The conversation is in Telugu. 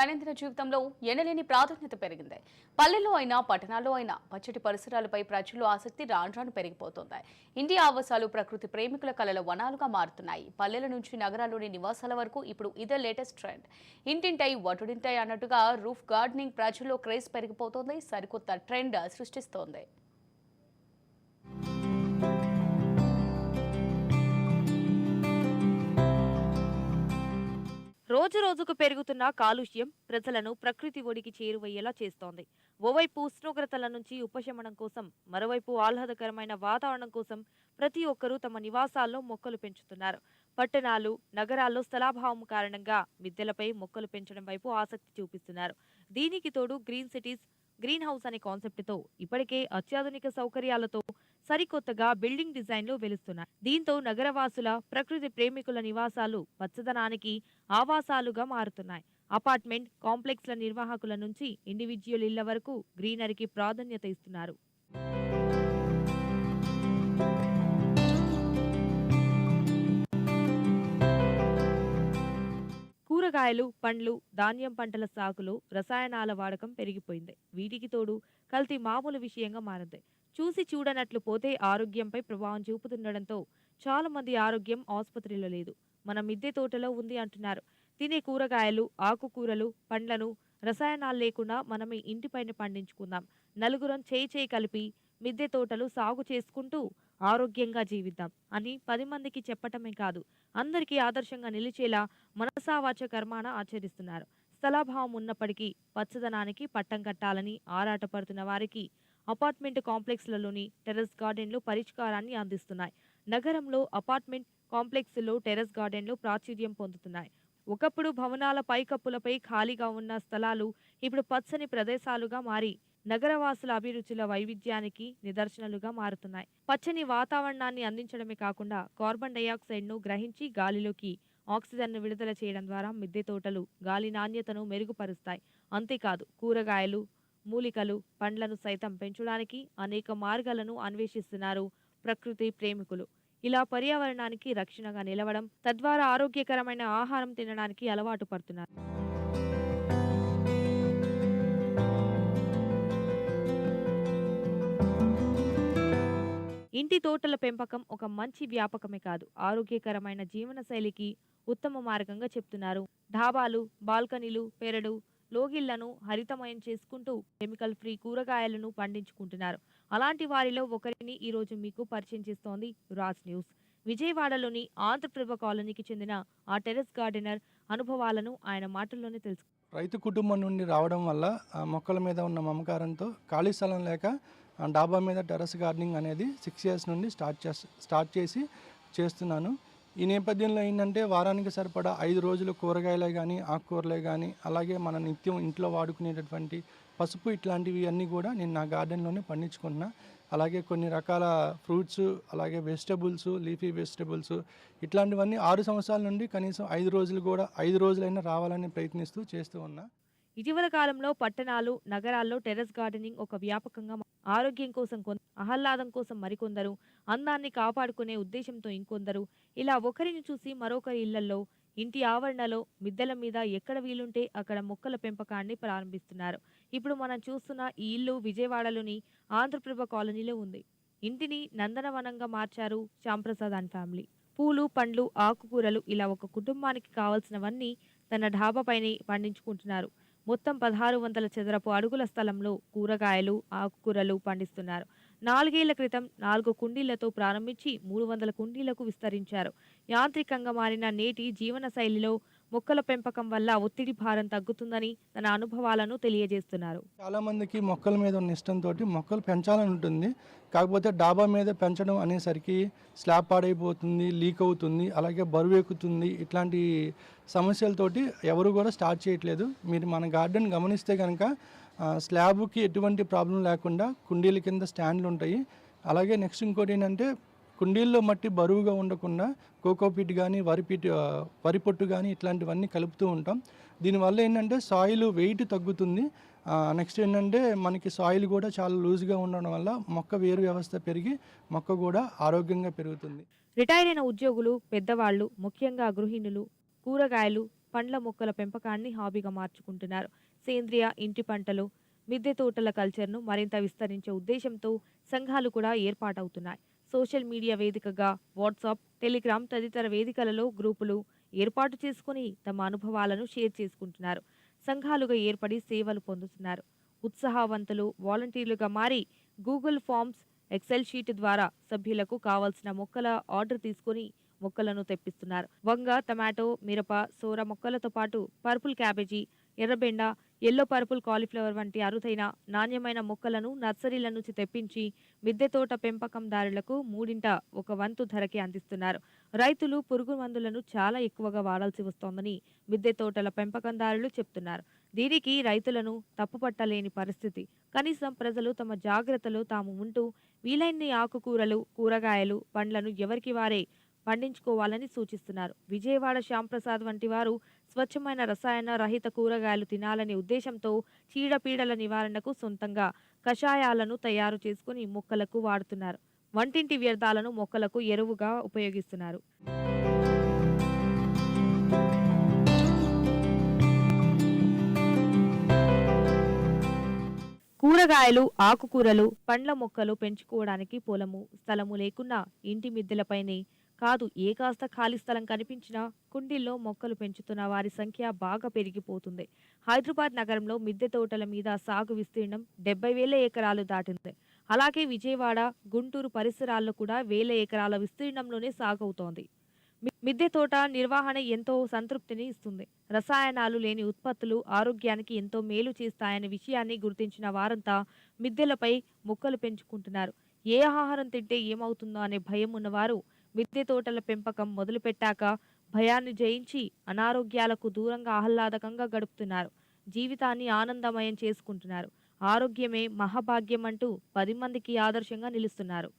దైనందిన జీవితంలో ఎనలేని ప్రాధాన్యత పెరిగింది. పల్లెల్లో అయినా పట్టణాల్లో అయినా పచ్చటి పరిసరాలపై ప్రజల్లో ఆసక్తి రాను పెరిగిపోతోంది. ఇంటి ఆవాసాలు ప్రకృతి ప్రేమికుల కలల వనాలుగా మారుతున్నాయి. పల్లెల నుంచి నగరాల్లోని నివాసాల వరకు ఇప్పుడు ఇదే లేటెస్ట్ ట్రెండ్. ఇంటింటై వటుడింటై అన్నట్టుగా రూఫ్ గార్డెనింగ్ ప్రజల్లో క్రేజ్ పెరిగిపోతోంది. సరికొత్త ట్రెండ్ సృష్టిస్తోంది. రోజు రోజుకు పెరుగుతున్న కాలుష్యం ప్రజలను ప్రకృతి ఒడికి చేరువయ్యేలా చేస్తోంది. ఓవైపు ఉష్ణోగ్రతల నుంచి ఉపశమనం కోసం, మరోవైపు ఆహ్లాదకరమైన వాతావరణం కోసం ప్రతి ఒక్కరూ తమ నివాసాల్లో మొక్కలు పెంచుతున్నారు. పట్టణాలు, నగరాల్లో స్థలాభావం కారణంగా మిద్దెలపై మొక్కలు పెంచడం వైపు ఆసక్తి చూపిస్తున్నారు. దీనికి తోడు గ్రీన్ సిటీస్, గ్రీన్ హౌస్ అనే కాన్సెప్ట్తో ఇప్పటికే అత్యాధునిక సౌకర్యాలతో సరికొత్తగా బిల్డింగ్ డిజైన్లు వెలుస్తున్నాయి. దీంతో నగరవాసుల, ప్రకృతి ప్రేమికుల నివాసాలు పచ్చదనానికి ఆవాసాలుగా మారుతున్నాయి. అపార్ట్మెంట్ కాంప్లెక్స్ల నిర్వాహకుల నుంచి ఇండివిడ్యువల్ ఇళ్ల వరకు గ్రీనరీకి ప్రాధాన్యత ఇస్తున్నారు. కూరగాయలు, పండ్లు, ధాన్యం పంటల సాగులో రసాయనాల వాడకం పెరిగిపోయింది. వీటికి తోడు కల్తీ మామూలు విషయంగా మారింది. చూసి చూడనట్లు పోతే ఆరోగ్యంపై ప్రభావం చూపుతుండటంతో చాలా మంది ఆరోగ్యం ఆసుపత్రిలో లేదు, మన మిద్దె తోటలో ఉంది అంటున్నారు. తినే కూరగాయలు, ఆకుకూరలు, పండ్లను రసాయనాలు లేకుండా మనమే ఇంటిపైన పండించుకుందాం, నలుగురం చేయి కలిపి మిద్దె తోటలు సాగు చేసుకుంటూ ఆరోగ్యంగా జీవిద్దాం అని 10 మందికి చెప్పటమే కాదు, అందరికీ ఆదర్శంగా నిలిచేలా మనసావాచ కర్మాన ఆచరిస్తున్నారు. స్థలాభావం ఉన్నప్పటికీ పచ్చదనానికి పట్టం కట్టాలని ఆరాటపడుతున్న వారికి అపార్ట్మెంట్ కాంప్లెక్స్లలోని టెర్రస్ గార్డెన్లు పరిష్కారాన్ని అందిస్తున్నాయి. నగరంలో అపార్ట్మెంట్ కాంప్లెక్స్లో టెర్రస్ గార్డెన్లు ప్రాచుర్యం పొందుతున్నాయి. ఒకప్పుడు భవనాల పైకప్పులపై ఖాళీగా ఉన్న స్థలాలు ఇప్పుడు పచ్చని ప్రదేశాలుగా మారి నగరవాసుల అభిరుచుల వైవిధ్యానికి నిదర్శనలుగా మారుతున్నాయి. పచ్చని వాతావరణాన్ని అందించడమే కాకుండా కార్బన్ డయాక్సైడ్ను గ్రహించి గాలిలోకి ఆక్సిజన్ను విడుదల చేయడం ద్వారా మిద్దె తోటలు గాలి నాణ్యతను మెరుగుపరుస్తాయి. అంతేకాదు కూరగాయలు, మూలికలు, పండ్లను సైతం పెంచడానికి అనేక మార్గాలను అన్వేషిస్తున్నారు ప్రకృతి ప్రేమికులు. ఇలా పర్యావరణానికి రక్షణగా నిలవడం, తద్వారా ఆరోగ్యకరమైన ఆహారం తినడానికి అలవాటు పడుతున్నారు. ఇంటి తోటల పెంపకం ఒక మంచి వ్యాపకమే కాదు, ఆరోగ్యకరమైన జీవనశైలికి ఉత్తమ మార్గంగా చెప్తున్నారు. ఢాబాలు, బాల్కనీలు, పెరడు, లోగిళ్లను హరితమయం చేసుకుంటూ కెమికల్ ఫ్రీ కూరగాయలను పండించుకుంటున్నారు. అలాంటి వారిలో ఒకరిని ఈరోజు మీకు పరిచయం చేస్తోంది రాజ్ న్యూస్. విజయవాడలోని ఆంధ్రప్రభ కాలనీకి చెందిన ఆ టెర్రస్ గార్డెనర్ అనుభవాలను ఆయన మాటల్లోనే తెలుసు. రైతు కుటుంబం నుండి రావడం వల్ల మొక్కల మీద ఉన్న మమకారంతో ఖాళీ స్థలం లేక డాబా మీద టెర్రస్ గార్డెనింగ్ అనేది 6 years నుండి స్టార్ట్ చేసి చేస్తున్నాను. ఈ నేపథ్యంలో ఏంటంటే వారానికి సరిపడా 5 రోజులు కూరగాయలే కానీ, ఆకుకూరలే కానీ, అలాగే మన నిత్యం ఇంట్లో వాడుకునేటటువంటి పసుపు ఇట్లాంటివి అన్నీ కూడా నేను నా గార్డెన్లోనే పండించుకుంటున్నా. అలాగే కొన్ని రకాల ఫ్రూట్స్, అలాగే వెజిటబుల్స్, లీఫీ వెజిటబుల్స్ ఇట్లాంటివన్నీ 6 సంవత్సరాల నుండి కనీసం 5 రోజులైనా రావాలని ప్రయత్నిస్తూ చేస్తూ ఉన్నా. ఇటీవల కాలంలో పట్టణాలు, నగరాల్లో టెర్రస్ గార్డెనింగ్ ఒక వ్యాపకంగా ఆరోగ్యం కోసం కొందరు, ఆహ్లాదం కోసం మరికొందరు, అందాన్ని కాపాడుకునే ఉద్దేశంతో ఇంకొందరు, ఇలా ఒకరిని చూసి మరొకరి ఇళ్లలో, ఇంటి ఆవరణలో, మిద్దెల మీద ఎక్కడ వీలుంటే అక్కడ మొక్కల పెంపకాన్ని ప్రారంభిస్తున్నారు. ఇప్పుడు మనం చూస్తున్న ఈ ఇల్లు విజయవాడలోని ఆంధ్రప్రభ కాలనీలో ఉంది. ఇంటిని నందనవనంగా మార్చారు శ్యాంప్రసాద్ అండ్ ఫ్యామిలీ. పూలు, పండ్లు, ఆకుకూరలు ఇలా ఒక కుటుంబానికి కావాల్సినవన్నీ తన ఢాబాపైనే పండించుకుంటున్నారు. మొత్తం 1600 చదరపు అడుగుల స్థలంలో కూరగాయలు, ఆకుకూరలు పండిస్తున్నారు. 4 ఏళ్ల క్రితం 4 కుండీలతో ప్రారంభించి 300 కుండీలకు విస్తరించారు. యాంత్రికంగా మారిన నేటి జీవన శైలిలో మొక్కల పెంపకం వల్ల ఒత్తిడి భారం తగ్గుతుందని తన అనుభవాలను తెలియజేస్తున్నారు. చాలామందికి మొక్కల మీద ఉన్న ఇష్టంతో మొక్కలు పెంచాలని ఉంటుంది. కాకపోతే డాబా మీద పెంచడం అనేసరికి స్లాబ్ పాడైపోతుంది, లీక్ అవుతుంది, అలాగే బరువు ఎక్కుతుంది. ఇట్లాంటి సమస్యలతోటి ఎవరు కూడా స్టార్ట్ చేయట్లేదు. మీరు మన గార్డెన్ గమనిస్తే కనుక స్లాబ్కి ఎటువంటి ప్రాబ్లం లేకుండా కుండీల కింద స్టాండ్లు ఉంటాయి. అలాగే నెక్స్ట్ ఇంకోటి ఏంటంటే కుండీల్లో మట్టి బరువుగా ఉండకుండా కోకోపీట్ కానీ, వరి పొట్టు కానీ ఇట్లాంటివన్నీ కలుపుతూ ఉంటాం. దీనివల్ల ఏంటంటే సాయిల్ వెయిట్ తగ్గుతుంది. నెక్స్ట్ ఏంటంటే మనకి సాయిల్ కూడా చాలా లూజ్గా ఉండడం వల్ల మొక్క వేరు వ్యవస్థ పెరిగి మొక్క కూడా ఆరోగ్యంగా పెరుగుతుంది. రిటైర్ అయిన ఉద్యోగులు, పెద్దవాళ్లు, ముఖ్యంగా గృహిణులు కూరగాయలు, పండ్ల మొక్కల పెంపకాన్ని హాబీగా మార్చుకుంటున్నారు. సేంద్రియ ఇంటి పంటలు, మిద్దె తోటల కల్చర్ను మరింత విస్తరించే ఉద్దేశంతో సంఘాలు కూడా ఏర్పాటవుతున్నాయి. సోషల్ మీడియా వేదికగా వాట్సాప్, టెలిగ్రామ్ తదితర వేదికలలో గ్రూపులు ఏర్పాటు చేసుకుని తమ అనుభవాలను షేర్ చేసుకుంటున్నారు. సంఘాలుగా ఏర్పడి సేవలు పొందుతున్నారు. ఉత్సాహవంతులు వాలంటీర్లుగా మారి గూగుల్ ఫామ్స్, ఎక్సెల్ షీట్ ద్వారా సభ్యులకు కావాల్సిన మొక్కల ఆర్డర్ తీసుకుని మొక్కలను తెప్పిస్తున్నారు. వంగ, టమాటో, మిరప, సోర మొక్కలతో పాటు పర్పుల్ క్యాబేజీ, ఎర్రబెండ, ఎల్లో పర్పుల్ కాలీఫ్లవర్ వంటి అరుదైన నాణ్యమైన మొక్కలను నర్సరీల నుంచి తెప్పించి మిద్దె తోట పెంపకందారులకు మూడింట ఒక వంతు ధరకి అందిస్తున్నారు. రైతులు పురుగు మందులను చాలా ఎక్కువగా వాడాల్సి వస్తోందని మిద్దె తోటల పెంపకందారులు చెప్తున్నారు. దీనికి రైతులను తప్పుపట్టలేని పరిస్థితి. కనీసం ప్రజలు తమ జాగ్రత్తలో తాము ఉంటూ వీలైన్ని ఆకుకూరలు, కూరగాయలు, పండ్లను ఎవరికి వారే పండించుకోవాలని సూచిస్తున్నారు. విజయవాడ శ్యాంప్రసాద్ వంటి వారు స్వచ్ఛమైన రసాయన రహిత కూరగాయలు తినాలనే ఉద్దేశంతో చీడపీడల నివారణకు సొంతంగా కషాయాలను తయారు చేసుకుని మొక్కలకు వాడుతున్నారు. వంటింటి వ్యర్థాలను మొక్కలకు ఎరువుగా ఉపయోగిస్తున్నారు. కూరగాయలు, ఆకుకూరలు, పండ్ల మొక్కలు పెంచుకోవడానికి పొలము, స్థలము లేకున్నా ఇంటి మిద్దెలపైనే కాదు ఏ కాస్త ఖాళీ స్థలం కనిపించినా కుండీల్లో మొక్కలు పెంచుతున్న వారి సంఖ్య బాగా పెరిగిపోతుంది. హైదరాబాద్ నగరంలో మిద్దె తోటల మీద సాగు విస్తీర్ణం 70,000 ఎకరాలు దాటింది. అలాగే విజయవాడ, గుంటూరు పరిసరాల్లో కూడా వేల ఎకరాల విస్తీర్ణంలోనే సాగవుతోంది. మిద్దె తోట నిర్వహణ ఎంతో సంతృప్తిని ఇస్తుంది. రసాయనాలు లేని ఉత్పత్తులు ఆరోగ్యానికి ఎంతో మేలు చేస్తాయనే విషయాన్ని గుర్తించిన వారంతా మిద్దెలపై మొక్కలు పెంచుకుంటున్నారు. ఏ ఆహారం తింటే ఏమవుతుందో అనే భయం ఉన్నవారు మిద్దె తోటల పెంపకం మొదలుపెట్టాక భయాన్ని జయించి అనారోగ్యాలకు దూరంగా ఆహ్లాదకంగా గడుపుతున్నారు. జీవితాన్ని ఆనందమయం చేసుకుంటున్నారు. ఆరోగ్యమే మహాభాగ్యం అంటూ 10 మందికి ఆదర్శంగా నిలుస్తున్నారు.